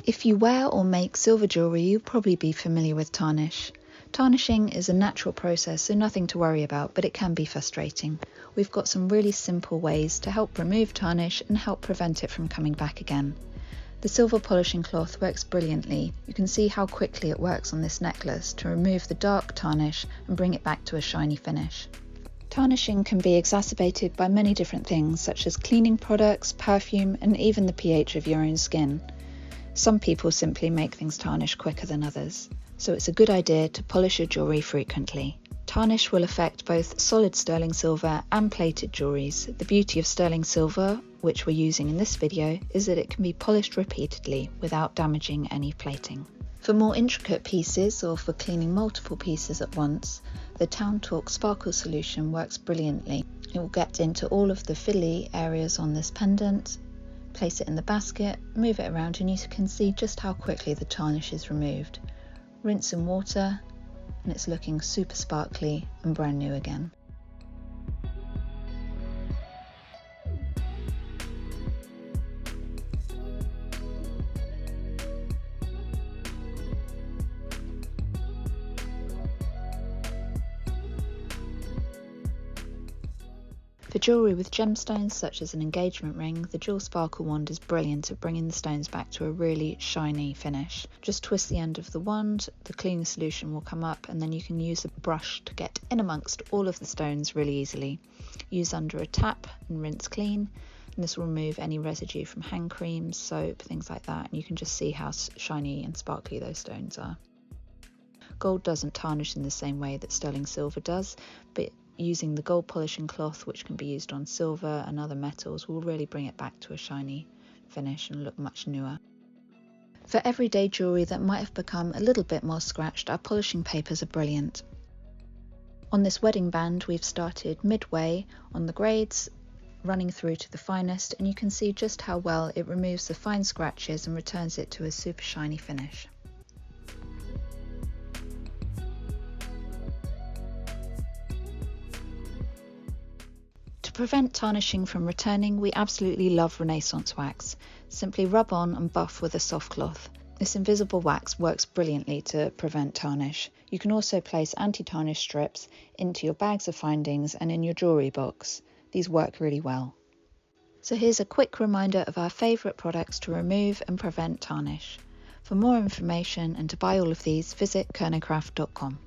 If you wear or make silver jewellery, you'll probably be familiar with tarnish. Tarnishing is a natural process, so nothing to worry about, but it can be frustrating. We've got some really simple ways to help remove tarnish and help prevent it from coming back again. The silver polishing cloth works brilliantly. You can see how quickly it works on this necklace to remove the dark tarnish and bring it back to a shiny finish. Tarnishing can be exacerbated by many different things, such as cleaning products, perfume, and even the pH of your own skin. Some people simply make things tarnish quicker than others, so it's a good idea to polish your jewellery frequently. Tarnish will affect both solid sterling silver and plated jewelleries. The beauty of sterling silver, which we're using in this video, is that it can be polished repeatedly without damaging any plating. For more intricate pieces or for cleaning multiple pieces at once, the Town Talk Sparkle solution works brilliantly. It will get into all of the fiddly areas on this pendant, place it in the basket, move it around, and you can see just how quickly the tarnish is removed. Rinse in water and it's looking super sparkly and brand new again. For jewellery with gemstones such as an engagement ring, the Jewel Sparkle wand is brilliant at bringing the stones back to a really shiny finish. Just twist the end of the wand, the cleaning solution will come up, and then you can use a brush to get in amongst all of the stones really easily. Use under a tap and rinse clean, and this will remove any residue from hand creams, soap, things like that, and you can just see how shiny and sparkly those stones are. Gold doesn't tarnish in the same way that sterling silver does, but using the gold polishing cloth, which can be used on silver and other metals, will really bring it back to a shiny finish and look much newer. For everyday jewellery that might have become a little bit more scratched, our polishing papers are brilliant. On this wedding band, we've started midway on the grades, running through to the finest, and you can see just how well it removes the fine scratches and returns it to a super shiny finish. To prevent tarnishing from returning, we absolutely love Renaissance wax. Simply rub on and buff with a soft cloth. This invisible wax works brilliantly to prevent tarnish. You can also place anti-tarnish strips into your bags of findings and in your jewellery box. These work really well. So here's a quick reminder of our favourite products to remove and prevent tarnish. For more information and to buy all of these, visit Kernowcraft.com.